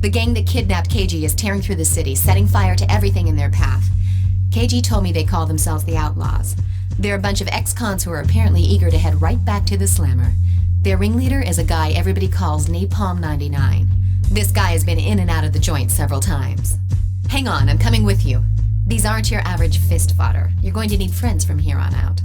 The gang that kidnapped KG is tearing through the city, setting fire to everything in their path. KG told me they call themselves the Outlaws. They're a bunch of ex-cons who are apparently eager to head right back to the Slammer. Their ringleader is a guy everybody calls Napalm 99. This guy has been in and out of the joint several times. Hang on, I'm coming with you. These aren't your average fist fodder. You're going to need friends from here on out.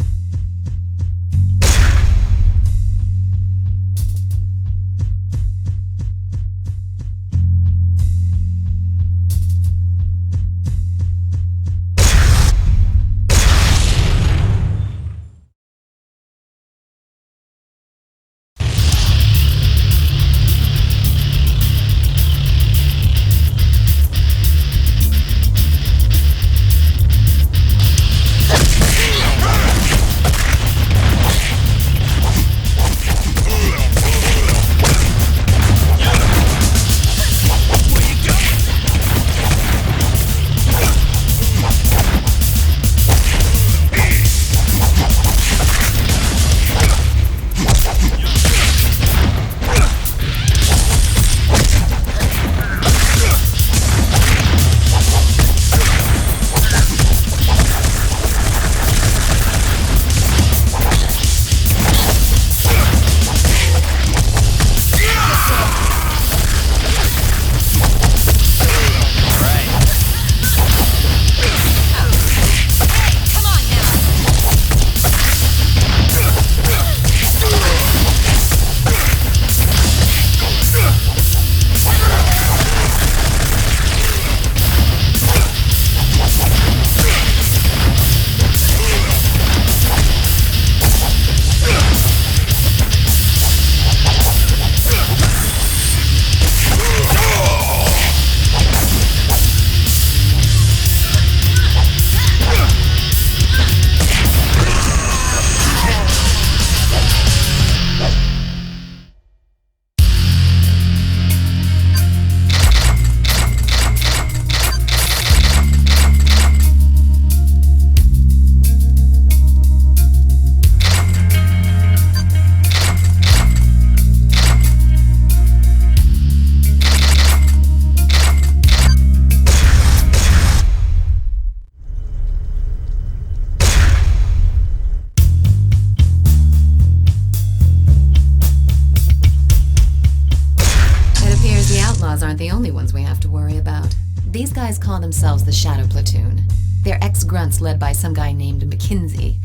Aren't the only ones we have to worry about. These guys call themselves the Shadow Platoon. They're ex-grunts led by some guy named McKinsey.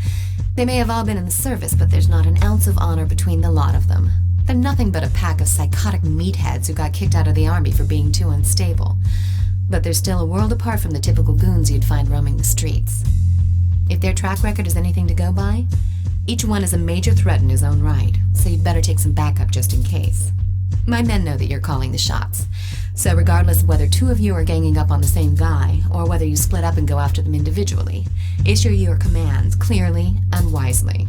They may have all been in the service, but there's not an ounce of honor between the lot of them. They're nothing but a pack of psychotic meatheads who got kicked out of the army for being too unstable. But they're still a world apart from the typical goons you'd find roaming the streets. If their track record is anything to go by, each one is a major threat in his own right, so you'd better take some backup just in case. My men know that you're calling the shots, so regardless of whether two of you are ganging up on the same guy, or whether you split up and go after them individually, issue your commands clearly and wisely.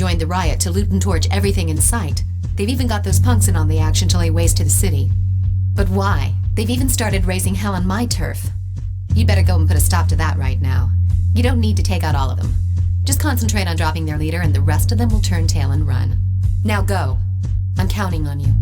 joined the riot to loot and torch everything in sight. They've even got those punks in on the action to lay waste to the city. But why? They've even started raising hell on my turf. You'd better go and put a stop to that right now. You don't need to take out all of them. Just concentrate on dropping their leader and the rest of them will turn tail and run. Now go. I'm counting on you.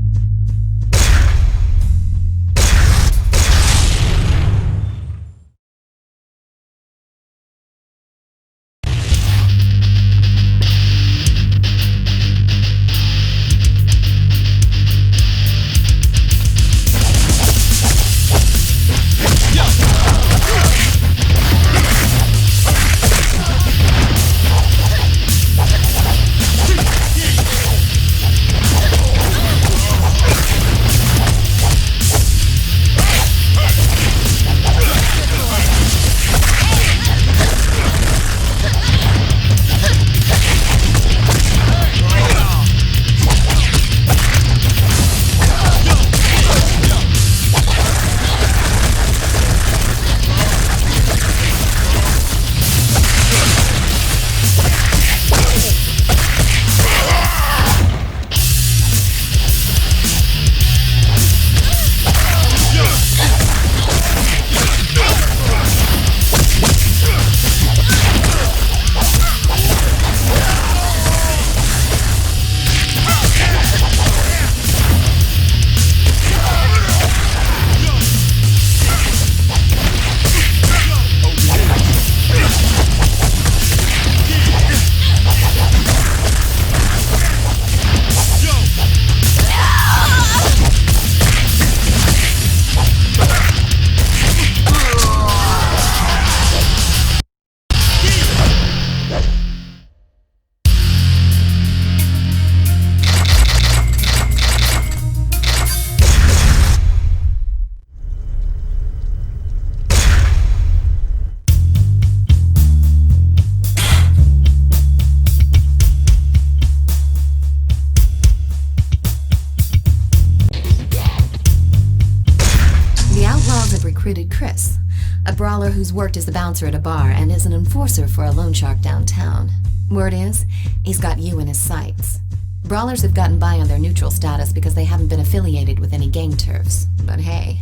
Recruited Chris, a brawler who's worked as the bouncer at a bar and is an enforcer for a loan shark downtown. Word is, he's got you in his sights. Brawlers have gotten by on their neutral status because they haven't been affiliated with any gang turfs. But hey,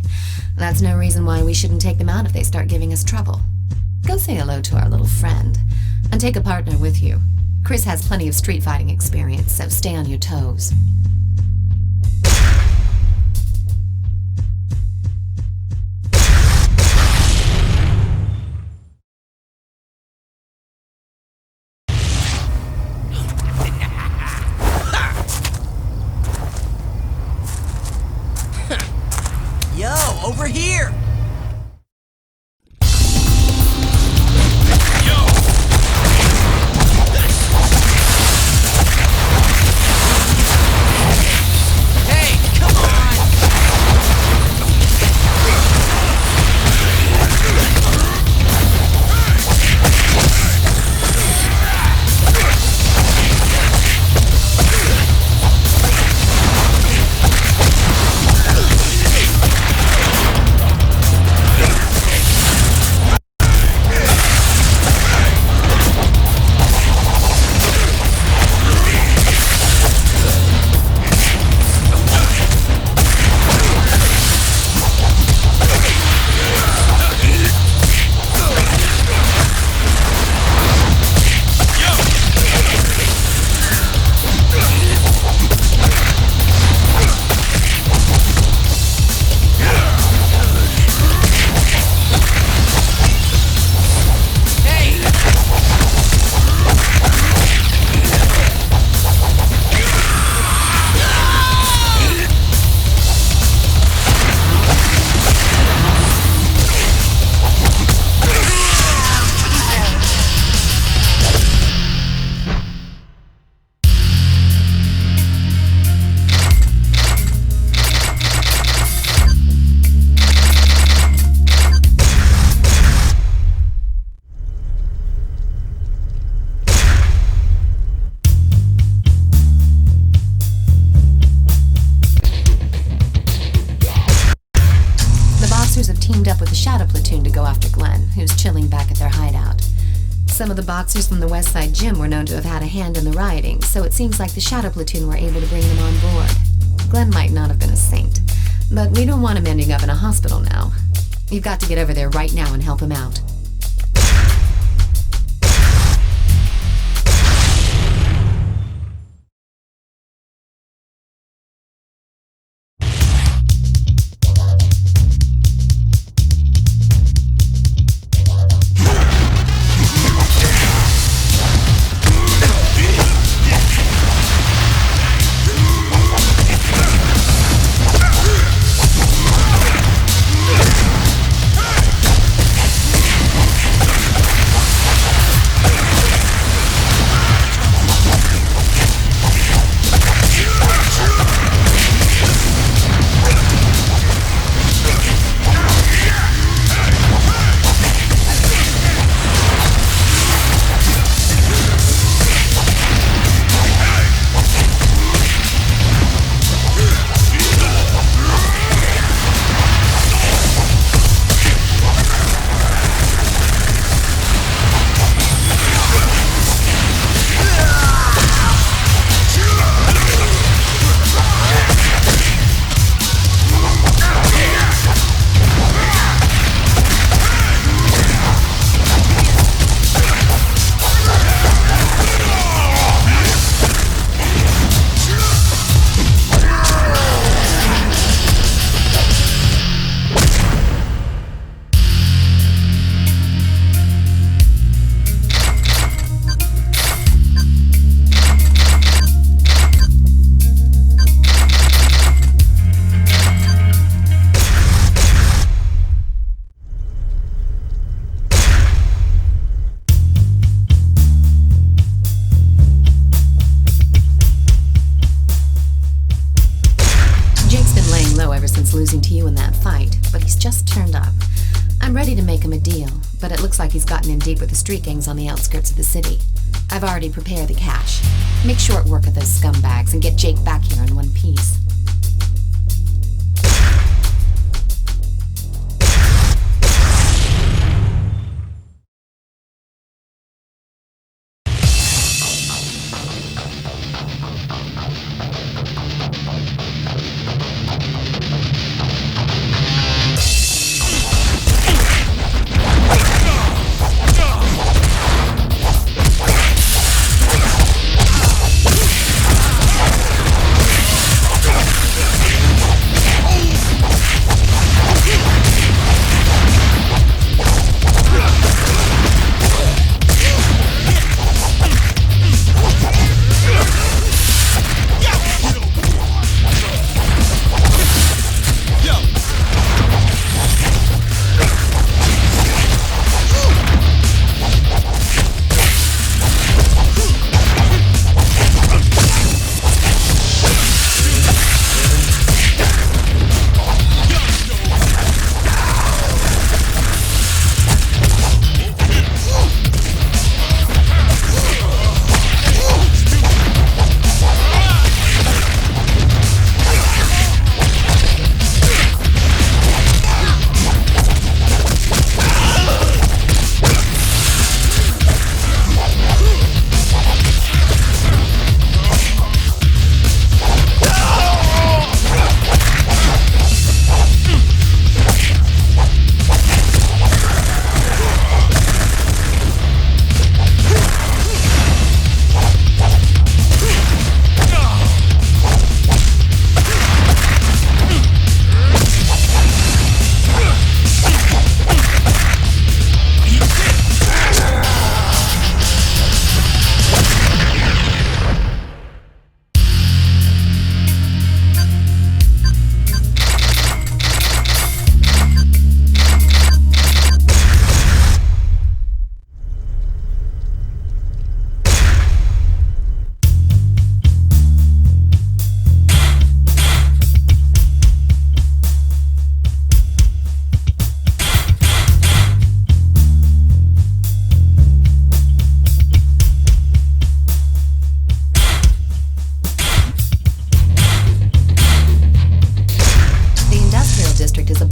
that's no reason why we shouldn't take them out if they start giving us trouble. Go say hello to our little friend, and take a partner with you. Chris has plenty of street fighting experience, so stay on your toes. Over here! Teamed up with the Shadow Platoon to go after Glenn, who's chilling back at their hideout. Some of the boxers from the West Side Gym were known to have had a hand in the rioting, so it seems like the Shadow Platoon were able to bring them on board. Glenn might not have been a saint, but we don't want him ending up in a hospital now. You've got to get over there right now and help him out. Losing to you in that fight, but he's just turned up. I'm ready to make him a deal, but it looks like he's gotten in deep with the street gangs on the outskirts of the city. I've already prepared the cash. Make short work of those scumbags and get Jake back here in one piece.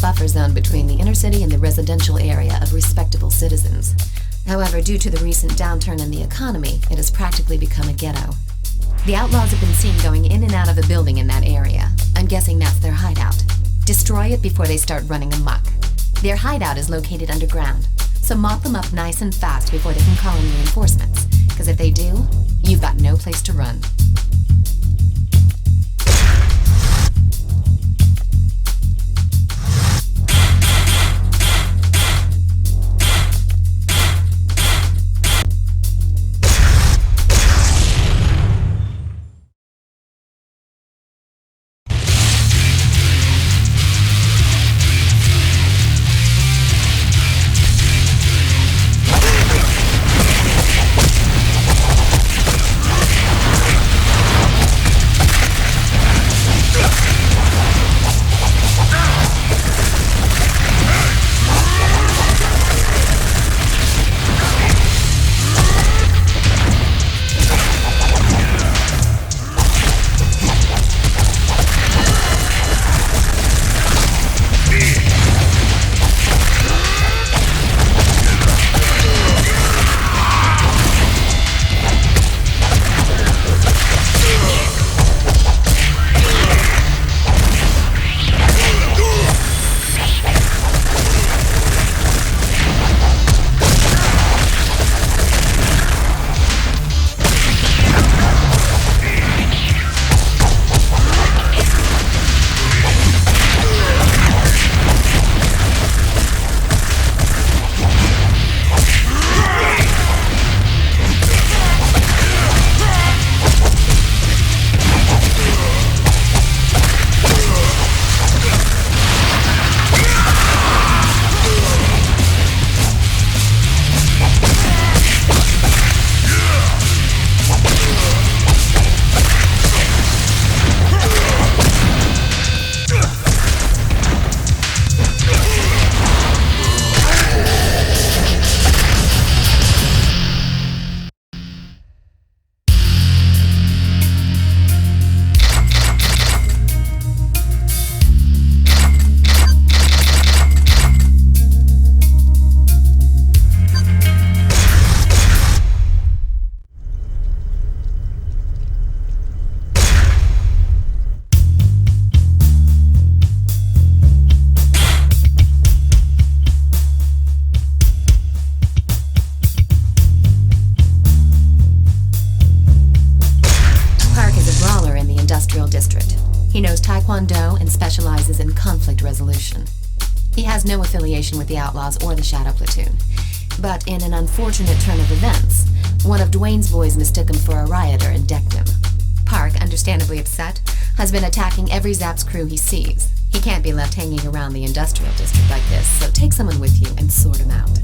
buffer zone between the inner city and the residential area of respectable citizens. However, due to the recent downturn in the economy, it has practically become a ghetto. The outlaws have been seen going in and out of a building in that area. I'm guessing that's their hideout. Destroy it before they start running amok. Their hideout is located underground, so mop them up nice and fast before they can call in reinforcements. Because if they do, you've got no place to run. He knows Taekwondo and specializes in conflict resolution. He has no affiliation with the Outlaws or the Shadow Platoon. But in an unfortunate turn of events, one of Dwayne's boys mistook him for a rioter and decked him. Park, understandably upset, has been attacking every Zaps crew he sees. He can't be left hanging around the industrial district like this, so take someone with you and sort him out.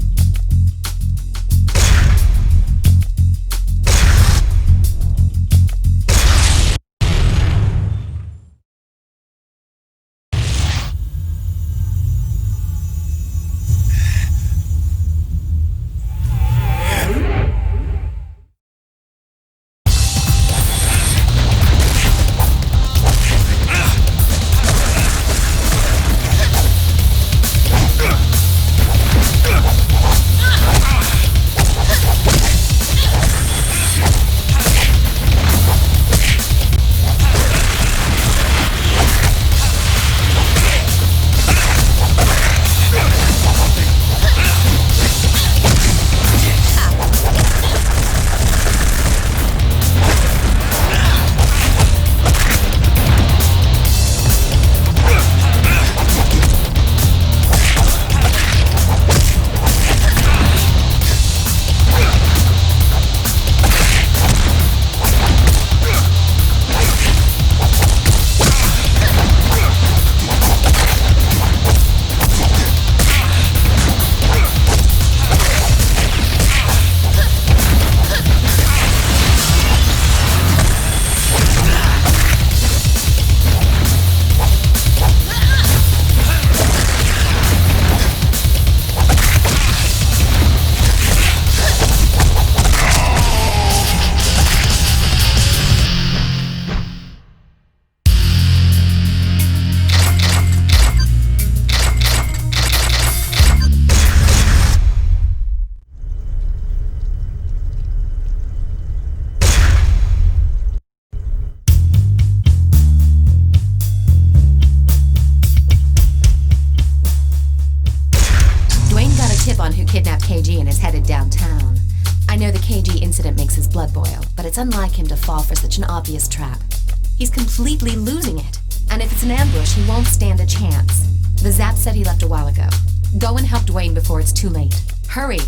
detective on who kidnapped KG and is headed downtown. I know the KG incident makes his blood boil, but it's unlike him to fall for such an obvious trap. He's completely losing it, and if it's an ambush, he won't stand a chance. The Zap said he left a while ago. Go and help Dwayne before it's too late. Hurry!